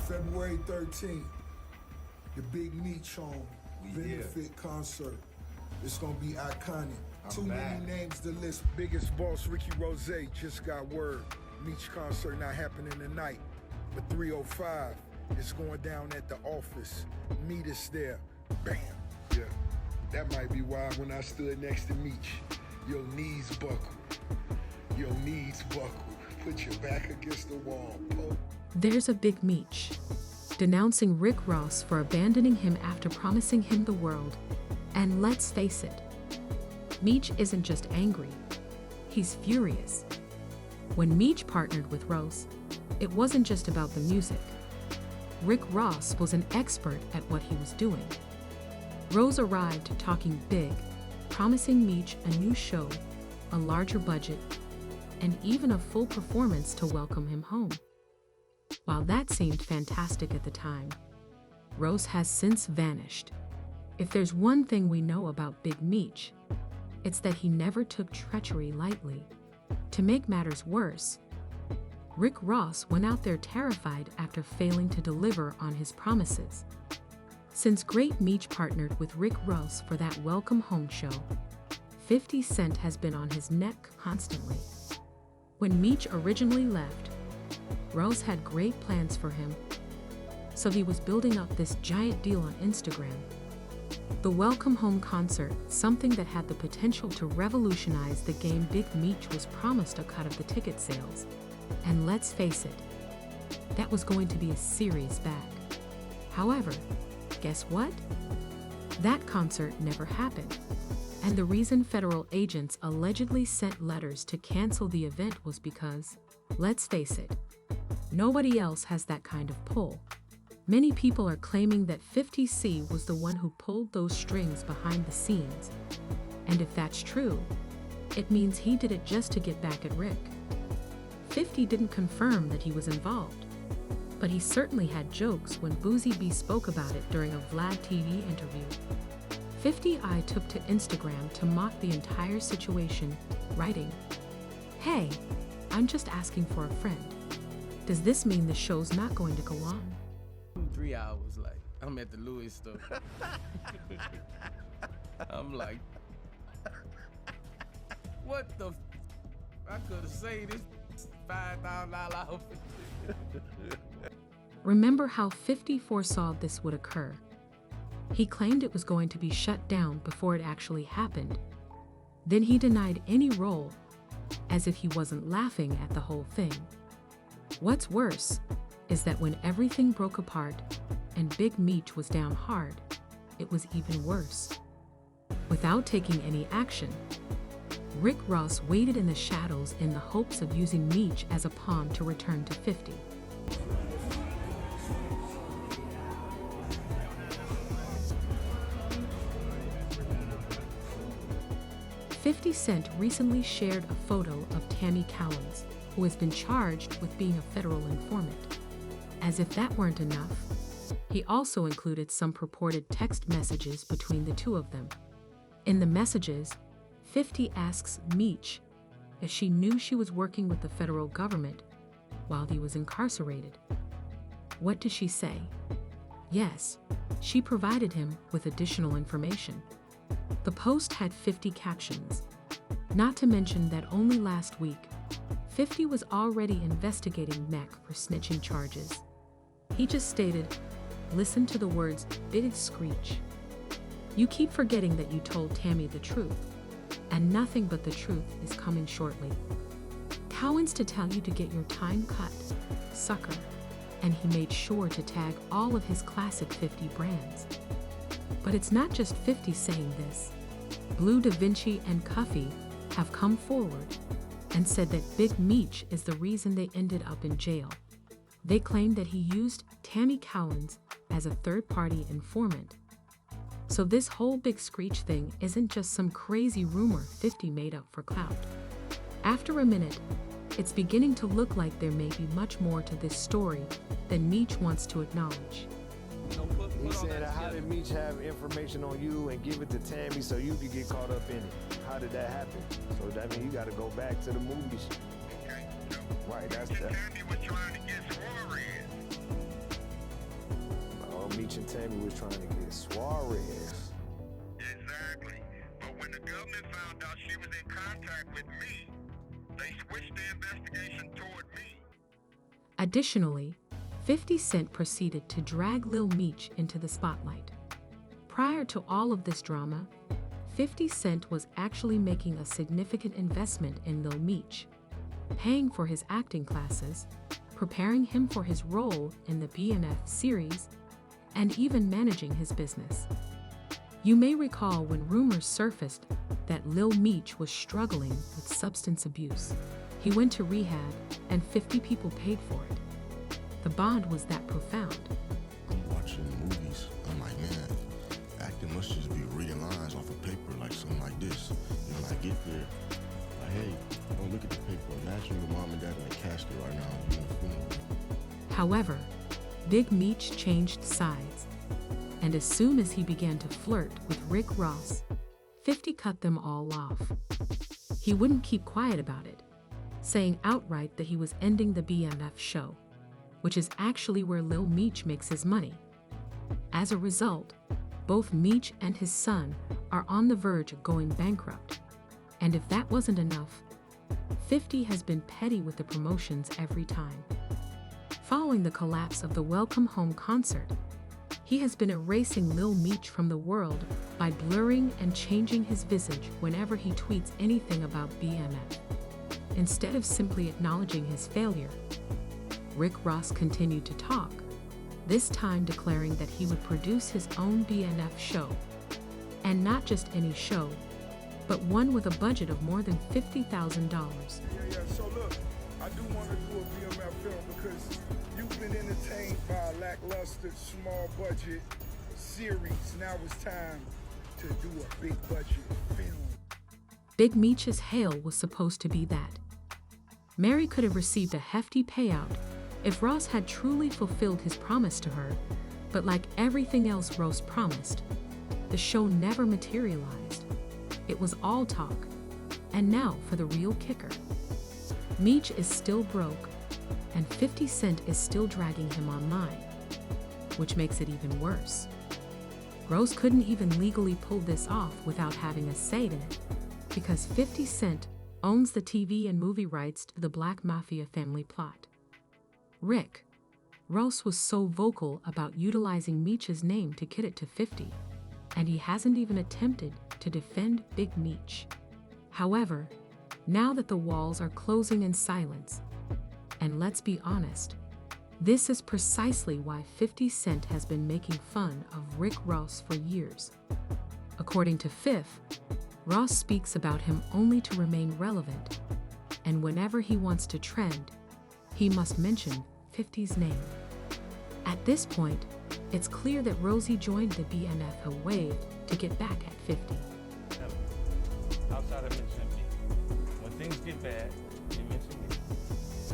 February 13th, the Big Meech home benefit concert. It's gonna be iconic. Too many names to list. Biggest boss Ricky Rozay just got word. Meech concert not happening tonight, but 305. It's going down at the office. Meet us there. Bam. Yeah, that might be why when I stood next to Meech, your knees buckled. Your knees buckled. Put your back against the wall. There's a Big Meech denouncing Rick Ross for abandoning him after promising him the world. And let's face it, Meech isn't just angry, he's furious. When Meech partnered with Ross, it wasn't just about the music. Rick Ross was an expert at what he was doing. Rose arrived talking big, promising Meech a new show, a larger budget, and even a full performance to welcome him home. While that seemed fantastic at the time, Rose has since vanished. If there's one thing we know about Big Meech, it's that he never took treachery lightly. To make matters worse, Rick Ross went out there terrified after failing to deliver on his promises. Since Great Meech partnered with Rick Ross for that Welcome Home show, 50 Cent has been on his neck constantly. When Meech originally left, Ross had great plans for him, so he was building up this giant deal on Instagram. The Welcome Home concert, something that had the potential to revolutionize the game. Big Meech was promised a cut of the ticket sales. And let's face it, that was going to be a serious bag. However, guess what? That concert never happened. And the reason federal agents allegedly sent letters to cancel the event was because, let's face it, nobody else has that kind of pull. Many people are claiming that 50C was the one who pulled those strings behind the scenes. And if that's true, it means he did it just to get back at Rick. 50 didn't confirm that he was involved, but he certainly had jokes when Boozy B spoke about it during a Vlad TV interview. 50I took to Instagram to mock the entire situation, writing, "Hey, I'm just asking for a friend. Does this mean the show's not going to go on?" 3 hours, like, I'm at the Louis store. I'm like, what the I could have saved this $5,000 outfit. Remember how 50 foresaw this would occur? He claimed it was going to be shut down before it actually happened. Then he denied any role, as if he wasn't laughing at the whole thing. What's worse is that when everything broke apart and Big Meech was down hard, it was even worse. Without taking any action, Rick Ross waited in the shadows in the hopes of using Meech as a pawn to return to 50. "50 Cent recently shared a photo of Tammy Cowens, who has been charged with being a federal informant. As if that weren't enough, he also included some purported text messages between the two of them. In the messages, 50 asks Meech if she knew she was working with the federal government while he was incarcerated. What does she say? Yes, she provided him with additional information. The post had 50 captions. Not to mention that only last week, 50 was already investigating Mac for snitching charges. He just stated, listen to the words, big screech. You keep forgetting that you told Tammy the truth, and nothing but the truth is coming shortly. Cowens to tell you to get your time cut, sucker, and he made sure to tag all of his classic 50 brands. But it's not just 50 saying this. Blue Da Vinci and Cuffy have come forward and said that Big Meech is the reason they ended up in jail. They claim that he used Tammy Cowens as a third-party informant. So this whole big screech thing isn't just some crazy rumor 50 made up for clout. After a minute, it's beginning to look like there may be much more to this story than Meech wants to acknowledge. He said, how did Meech have information on you and give it to Tammy so you could get caught up in it? How did that happen? So that means you got to go back to the movies. Right, that's that. Tammy was trying to get Suarez. Meech and Tammy was trying to get Suarez. Exactly. But when the government found out she was in contact with me, they switched the investigation toward me. Additionally, 50 Cent proceeded to drag Lil Meech into the spotlight. Prior to all of this drama, 50 Cent was actually making a significant investment in Lil Meech, paying for his acting classes, preparing him for his role in the BNF series, and even managing his business. You may recall when rumors surfaced that Lil Meech was struggling with substance abuse. He went to rehab and 50 people paid for it. The bond was that profound. I'm watching movies, I'm like, man, acting must just be reading lines off of paper, like something like this. And when I get there, like, hey, don't look at the paper. Imagine your mom and dad in a casket right now, you in a funeral. However, Big Meech changed sides, and as soon as he began to flirt with Rick Ross, 50 cut them all off. He wouldn't keep quiet about it, saying outright that he was ending the BNF show, which is actually where Lil Meech makes his money. As a result, both Meech and his son are on the verge of going bankrupt. And if that wasn't enough, 50 has been petty with the promotions every time. Following the collapse of the Welcome Home concert, he has been erasing Lil Meech from the world by blurring and changing his visage whenever he tweets anything about BMF. Instead of simply acknowledging his failure, Rick Ross continued to talk, this time declaring that he would produce his own BNF show. And not just any show, but one with a budget of more than $50,000. Yeah, so look, I do want to do a BMF film because you've been entertained by a lackluster, small budget series. Now it's time to do a big budget film. Big Meech's hail was supposed to be that. Mary could have received a hefty payout if Ross had truly fulfilled his promise to her, but like everything else Ross promised, the show never materialized. It was all talk. And now for the real kicker. Meech is still broke, and 50 Cent is still dragging him online, which makes it even worse. Ross couldn't even legally pull this off without having a say in it, because 50 Cent owns the TV and movie rights to the Black Mafia family plot. Ross was so vocal about utilizing Meech's name to kid it to 50, and he hasn't even attempted to defend Big Meech. However, now that the walls are closing in silence, and let's be honest, this is precisely why 50 Cent has been making fun of Rick Ross for years. According to Fifth, Ross speaks about him only to remain relevant, and whenever he wants to trend, he must mention 50's name. At this point, it's clear that Rozay joined the BNF a wave to get back at 50. Outside of mentioning me. When things get bad, they mention me.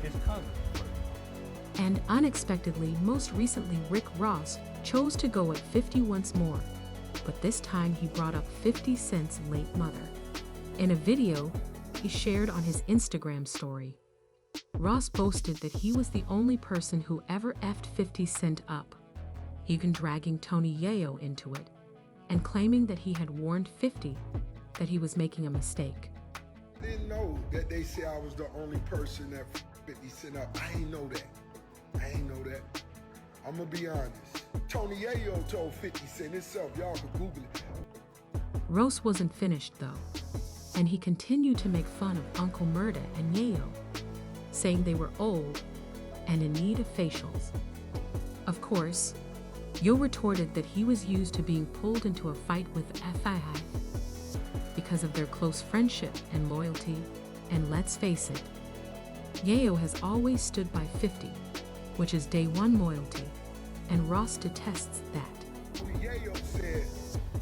His cousin. And unexpectedly, most recently, Rick Ross chose to go at 50 once more, but this time he brought up 50 Cent's late mother. In a video he shared on his Instagram story, Ross boasted that he was the only person who ever effed 50 Cent up, even dragging Tony Yayo into it, and claiming that he had warned 50 that he was making a mistake. I didn't know that they say I was the only person that 50 Cent up. I ain't know that. I'm gonna be honest. Tony Yayo told 50 Cent himself. Y'all can Google it. Ross wasn't finished though, and he continued to make fun of Uncle Murda and Yayo, saying they were old and in need of facials. Of course, Yo retorted that he was used to being pulled into a fight with FII because of their close friendship and loyalty, and let's face it, Yayo has always stood by 50, which is day one loyalty, and Ross detests that. Tony Yayo said,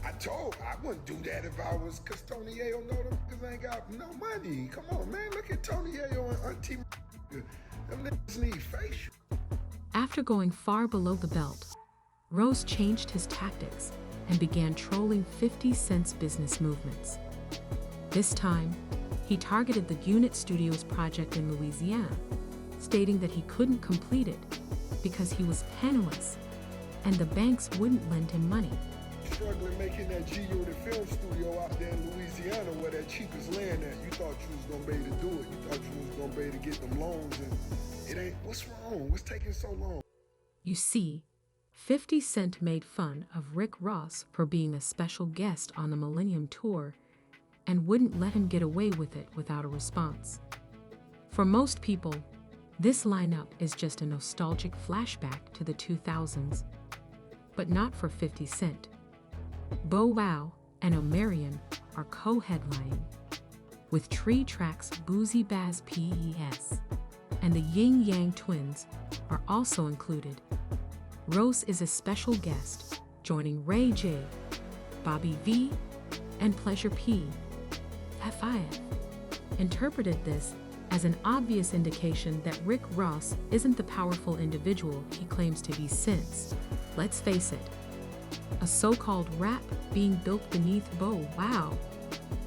I wouldn't do that if I was, cause Tony Yayo know them because I ain't got no money. Come on, man, look at Tony Yayo and Auntie. Them niggas need facial. After going far below the belt, Ross changed his tactics and began trolling 50 Cent's business movements. This time, he targeted the Unit Studios project in Louisiana, stating that he couldn't complete it because he was penniless and the banks wouldn't lend him money. Struggling making that G-Unit film studio out there in Louisiana where that cheapest land at. You thought you was gonna be able to do it. You thought you was gonna be able to get them loans, and it ain't. What's wrong? What's taking so long? You see, 50 Cent made fun of Rick Ross for being a special guest on the Millennium Tour and wouldn't let him get away with it without a response. For most people, this lineup is just a nostalgic flashback to the 2000s, but not for 50 Cent. Bow Wow and Omarion are co-headlining, with Tree Track's Boozy Baz P.E.S. and the Yin Yang Twins are also included. Rose is a special guest, joining Ray J, Bobby V, and Pleasure P. FIF interpreted this as an obvious indication that Rick Ross isn't the powerful individual he claims to be since, let's face it, a so-called rap being built beneath Bow Wow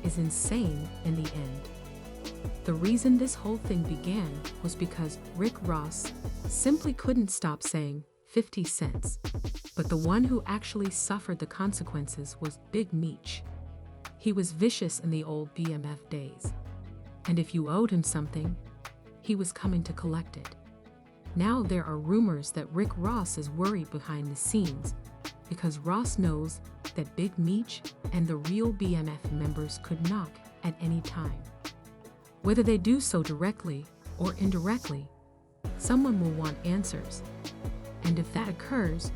is insane in the end. The reason this whole thing began was because Rick Ross simply couldn't stop saying 50 cents, but the one who actually suffered the consequences was Big Meech. He was vicious in the old BMF days, and if you owed him something, he was coming to collect it. Now there are rumors that Rick Ross is worried behind the scenes because Ross knows that Big Meech and the real BMF members could knock at any time. Whether they do so directly or indirectly, someone will want answers. And if that occurs,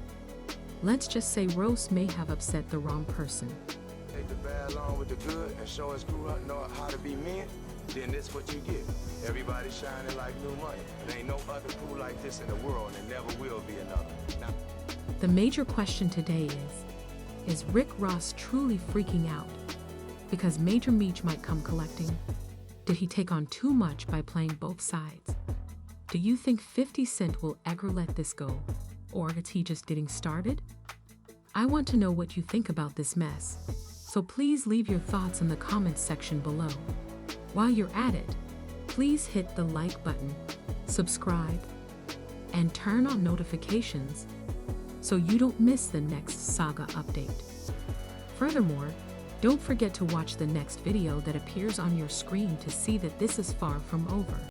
let's just say Ross may have upset the wrong person. Take the bad along with the good and show us crew up know how to be men, then this what you get. Everybody shining like new money. There ain't no other crew like this in the world, and there never will be another. Now, the major question today is Rick Ross truly freaking out because Major Meech might come collecting? Did he take on too much by playing both sides? Do you think 50 Cent will ever let this go? Or is he just getting started? I want to know what you think about this mess, so please leave your thoughts in the comments section below. While you're at it, please hit the like button, subscribe, and turn on notifications so you don't miss the next saga update. Furthermore, don't forget to watch the next video that appears on your screen to see that this is far from over.